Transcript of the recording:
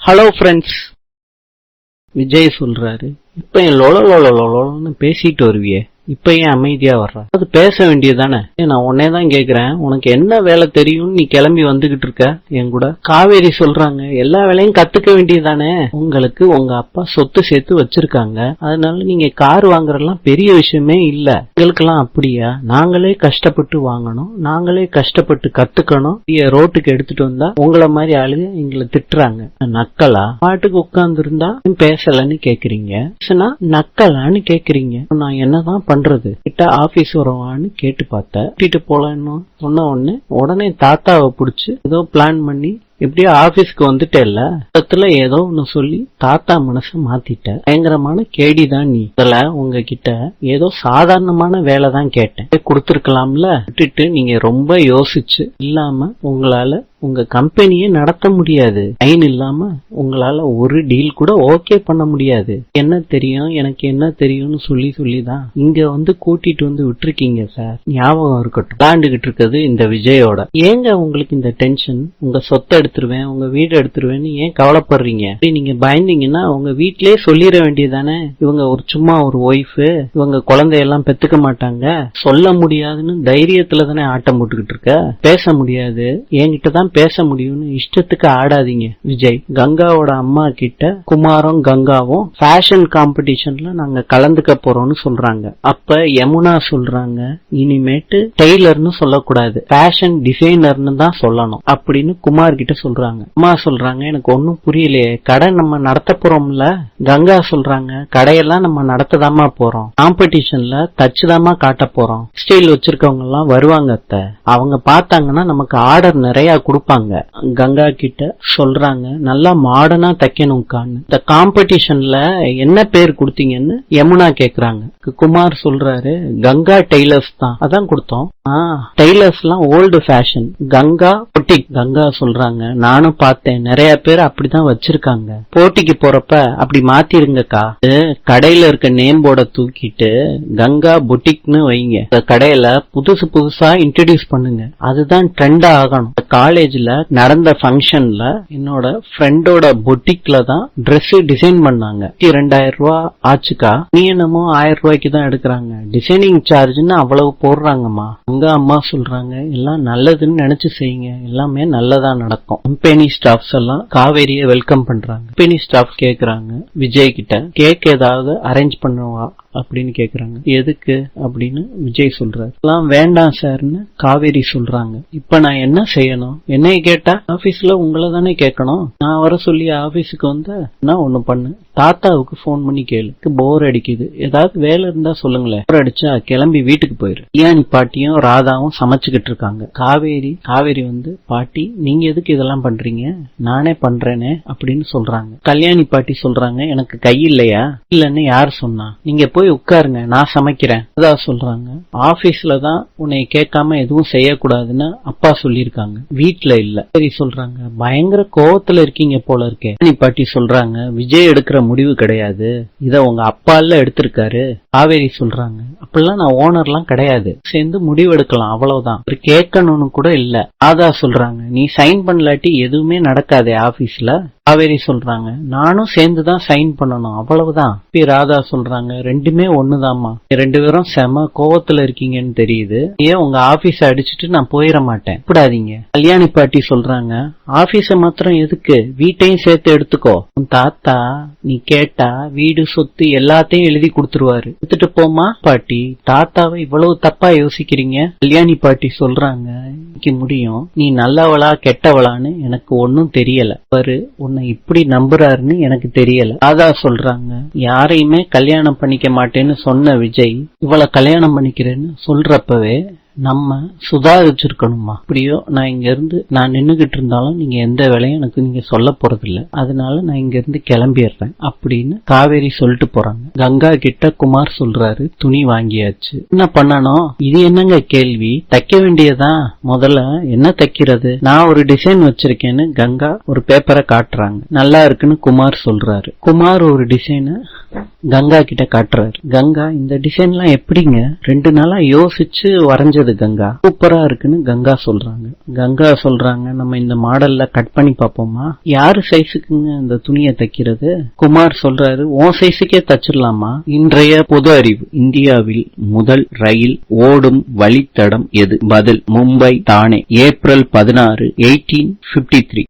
Hello friends, Vijay சொல்றாரு. இப்ப என் லொலன்னு பேசிட்டு வருவியே, இப்ப ஏன் அமைதியா வர்ற? அது பேச வேண்டியதானே? நான் உன்னே தான் கேக்குறேன், உனக்கு என்ன வேலை தெரியும்னு நீ கிளம்பி வந்துகிட்டு இருக்க என் கூட. காவேரி சொல்றாங்க, எல்லா வேலையும் கத்துக்க வேண்டியதானே? உங்களுக்கு உங்க அப்பா சொத்து சேர்த்து வச்சிருக்காங்க, அதனால நீங்க கார் வாங்குறதெல்லாம் பெரிய விஷயமே இல்ல. எங்களுக்கெல்லாம் அப்படியா? நாங்களே கஷ்டப்பட்டு வாங்கணும், நாங்களே கஷ்டப்பட்டு கத்துக்கணும். ரோட்டுக்கு எடுத்துட்டு வந்தா உங்களை மாதிரி ஆளுங்க எங்களை திட்டுறாங்க. நக்கலா? பாட்டுக்கு உட்கார்ந்து இருந்தா பேசலன்னு கேக்குறீங்க, நக்கலான்னு கேக்குறீங்க. நான் என்னதான் பண்றது? கிட்ட ஆபீஸ் வரவான்னு கேட்டு பார்த்தேன். கூட்டிட்டு போலன்னு சொன்ன உடனே தாத்தாவை புடிச்சு ஏதோ பிளான் பண்ணி எப்படியோ ஆபீஸ்க்கு வந்துட்டேல்ல, ஏதோ ஒன்னு சொல்லி தாத்தா மனச மாத்திட்ட. பயங்கரமான கேடிதான் நீ. இதுல உங்ககிட்ட ஏதோ சாதாரணமான வேலை தான் கேட்டேன், கொடுத்துருக்கலாம்ல. விட்டுட்டு நீங்க ரொம்ப யோசிச்சு இல்லாம உங்களால உங்க கம்பெனியே நடத்த முடியாது. லைன் இல்லாம உங்களால ஒரு டீல் கூட ஓகே பண்ண முடியாது. என்ன தெரியும் எனக்கு என்ன தெரியும்னு சொல்லிதான் இங்க வந்து கூட்டிட்டு வந்து விட்டுருக்கீங்க சார். ஞாபகம் இருக்கட்டும், விளாண்டுகிட்டு இருக்கிறது இந்த விஜயோட. ஏங்க உங்களுக்கு இந்த டென்ஷன்? உங்க சொத்தை எடுத்துருவேன், உங்க வீடு எடுத்துருவேன்னு ஏன் கவலைப்படுறீங்க? நீங்க பயந்தீங்கன்னா உங்க வீட்லயே சொல்லிட வேண்டியதானே, இவங்க ஒரு சும்மா ஒரு ஒய்ஃப், இவங்க குழந்தையெல்லாம் பெத்துக்க மாட்டாங்க. சொல்ல முடியாதுன்னு தைரியத்துல தானே ஆட்டம் போட்டுக்கிட்டு இருக்க. பேச முடியாது, என்கிட்டதான் பேச முடியும்னு இஷ்டத்துக்கு ஆடாதீங்க விஜய். கங்காவோட அம்மா கிட்ட குமாரும் கங்காவும் ஃபேஷன் காம்படிஷன்ல நாங்க கலந்துக்க போறோம்னு சொல்றாங்க. அப்ப யமுனா சொல்றாங்க, இனிமேட்டு டெய்லர்னு சொல்லக்கூடாது, ஃபேஷன் டிசைனர்னு தான் சொல்லணும் அப்படின்னு குமார் கிட்ட சொல்றாங்க. அம்மா சொல்றாங்க, எனக்கு ஒன்னும் புரியலையே, கடை நம்ம நடத்த போறோம்ல. கங்கா சொல்றாங்க, கடையெல்லாம் நம்ம நடத்ததாமா போறோம், காம்படிஷன்ல தச்சுதாமா காட்ட போறோம். ஸ்டைல் வச்சிருக்கவங்க எல்லாம் வருவாங்க அத்தை, அவங்க பார்த்தாங்கன்னா நமக்கு ஆர்டர் நிறைய கொடுப்பாங்க. கங்கா கிட்ட சொல்றாங்க, நல்லா மாடர்னா தைக்கணும்கான்னு. இந்த காம்படிஷன்ல என்ன பேர் கொடுத்தீங்கன்னு யமுனா கேக்குறாங்க. குமார் சொல்றாரு, கங்கா டெய்லர்ஸ் தான், அதான் கொடுத்தோம். டெய்லர்ஸ் எல்லாம் old fashion, Ganga boutique. Ganga சொல்றாங்க, நானும் பார்த்தேன், நிறைய பேர் அப்படிதான் வச்சிருக்காங்க. போட்டிக்கு போறப்ப அப்படி மாத்திருங்கக்கா, கடையில இருக்க நேம் போர்டை தூக்கிட்டு கங்கா பொட்டிக்னு வைங்க. இந்த கடையில புதுசா இன்ட்ரோடியூஸ் பண்ணுங்க, அதுதான் ட்ரெண்ட் ஆகணும். காலேஜ்ல நடந்த ஃபங்க்ஷன்ல என்னோட ஃப்ரெண்டோட பொட்டிக்ல தான் ட்ரெஸ் டிசைன் பண்ணாங்க. 2000 ரூபாய் ஆச்சுக்கா. நீ என்னமோ 1000 ரூபாய்க்கு தான் எடுக்கிறாங்க, டிசைனிங் சார்ஜ்னு அவ்வளவு போடுறாங்கம்மா. உங்க அம்மா சொல்றாங்க, எல்லாம் நல்லதுன்னு நினைச்சு செய்யுங்க, எல்லாமே நல்லதா நடக்கும். கம்பெனி ஸ்டாஃப்ஸ் எல்லாம் காவேரிய வெல்கம் பண்றாங்க. கம்பெனி ஸ்டாஃப் கேக்குறாங்க விஜய் கிட்ட, கேக் ஏதாவது அரேஞ்ச் பண்ணுவா அப்படின்னு கேக்குறாங்க. எதுக்கு அப்படின்னு விஜய் சொல்றாரு. எல்லாம் வேண்டாம் சார்னு காவேரி சொல்றாங்க. இப்ப நான் என்ன செய்யணும்? என்னைய கேட்டா ஆபீஸ்ல உங்களை தானே கேட்கணும். நான் வர சொல்லி ஆபீஸுக்கு வந்தா நான் ஒண்ணு பண்ணு, தாத்தாவுக்கு போன் பண்ணி கேளு, போர் அடிக்குது, ஏதாவது வேலை இருந்தா சொல்லுங்களேன். போர் அடிச்சா கிளம்பி வீட்டுக்கு போயிரு. கல்யாணி பாட்டியும் ராதாவும் சமைச்சுக்கிட்டு இருக்காங்க. காவேரி வந்து, பாட்டி நீங்க எதுக்கு இதெல்லாம் பண்றீங்க, நானே பண்றேனே அப்படின்னு சொல்றாங்க. கல்யாணி பாட்டி சொல்றாங்க, எனக்கு கை இல்லையா? இல்லன்னு யார் சொன்னா? நீங்க போய் உட்காருங்க, நான் சமைக்கிறேன். அதான் சொல்றாங்க, ஆபீஸ்ல தான் உன்னை கேட்காம எதுவும் செய்யக்கூடாதுன்னு அப்பா சொல்லிருக்காங்க, வீட்டுல இல்ல. சரி சொல்றாங்க, பயங்கர கோவத்துல இருக்கீங்க போல இருக்கே. கல்யாணி பாட்டி சொல்றாங்க, விஜய் எடுக்கிற முடிவு கிடையாது, இத உங்க அப்பால எடுத்திருக்காரு. காவேரி சொல்றாங்க, அப்படிலாம் நான் ஓனர்லாம் கிடையாது, சேர்ந்து முடிவு எடுக்கலாம் அவ்வளவுதான், கேட்கணும்னு கூட இல்ல. ராதா சொல்றாங்க, நீ சைன் பண்ணலாட்டி எதுவுமே நடக்காதே ஆபீஸ்ல. காவேரி சொல்றாங்க, நானும் சேர்ந்துதான் சைன் பண்ணணும் அவ்வளவுதான். ராதா சொல்றாங்க, ரெண்டுமே ஒண்ணுதாம்மா, 2 பேரும் செம கோவத்துல இருக்கீங்கன்னு தெரியுது, ஏன் உங்க ஆபீஸ அடிச்சுட்டு நான் போயிட மாட்டேன், கூடாதீங்க. கல்யாணி பாட்டி சொல்றாங்க, ஆபீஸ மாத்திரம் எதுக்கு, வீட்டையும் சேர்த்து எடுத்துக்கோ. உன் தாத்தா நீ கேட்டா வீடு சொத்து எல்லாத்தையும் எழுதி கொடுத்துருவாரு, எடுத்துட்டு போமா. பாட்டி, தாத்தாவை இவ்வளவு தப்பா யோசிக்கிறீங்க. கல்யாணி பாட்டி சொல்றாங்க, முடியும், நீ நல்லவளா கெட்டவளான்னு எனக்கு ஒன்னும் தெரியல, பாரு உன்னை இப்படி நம்புறாருன்னு எனக்கு தெரியல. ராதா சொல்றாங்க, யாரையுமே கல்யாணம் பண்ணிக்க மாட்டேன்னு சொன்ன விஜய் இவளை கல்யாணம் பண்ணிக்கிறேன்னு சொல்றப்பவே நம்ம சுதாரிச்சிருக்கணுமா? அப்படியோ நான் இங்க இருந்து நான் நின்னுகிட்டு இருந்தாலும் நீங்க எந்த வேலையும் எனக்கு நீங்க சொல்ல போறது இல்ல, அதனால நான் இங்க இருந்து கிளம்பிடுறேன் அப்படின்னு காவேரி சொல்லிட்டு போறாங்க. கங்கா கிட்ட குமார் சொல்றாரு, துணி வாங்கியாச்சு, என்ன பண்ணணும்? இது என்னங்க கேள்வி, தைக்க வேண்டியதான். முதல்ல என்ன தைக்கிறது? நான் ஒரு டிசைன் வச்சிருக்கேன்னு கங்கா ஒரு பேப்பரை காட்டுறாங்க. நல்லா இருக்குன்னு குமார் சொல்றாரு. குமார் ஒரு டிசைனை கங்கா கிட்ட காட்டுறாரு. கங்கா, இந்த டிசைன்லாம் எப்படிங்க? 2 நாளா யோசிச்சு வரைஞ்சது இருந்தது கங்கா. சூப்பரா இருக்குன்னு கங்கா சொல்றாங்க. கங்கா சொல்றாங்க, நம்ம இந்த மாடல்ல கட் பண்ணி பாப்போமா? யாரு சைஸுக்குங்க இந்த துணியை தைக்கிறது? குமார் சொல்றாரு, உன் சைஸுக்கே தச்சிடலாமா? இன்றைய பொது அறிவு: இந்தியாவில் முதல் ரயில் ஓடும் வழித்தடம் எது? பதில்: மும்பை தானே, ஏப்ரல் 16, 1853.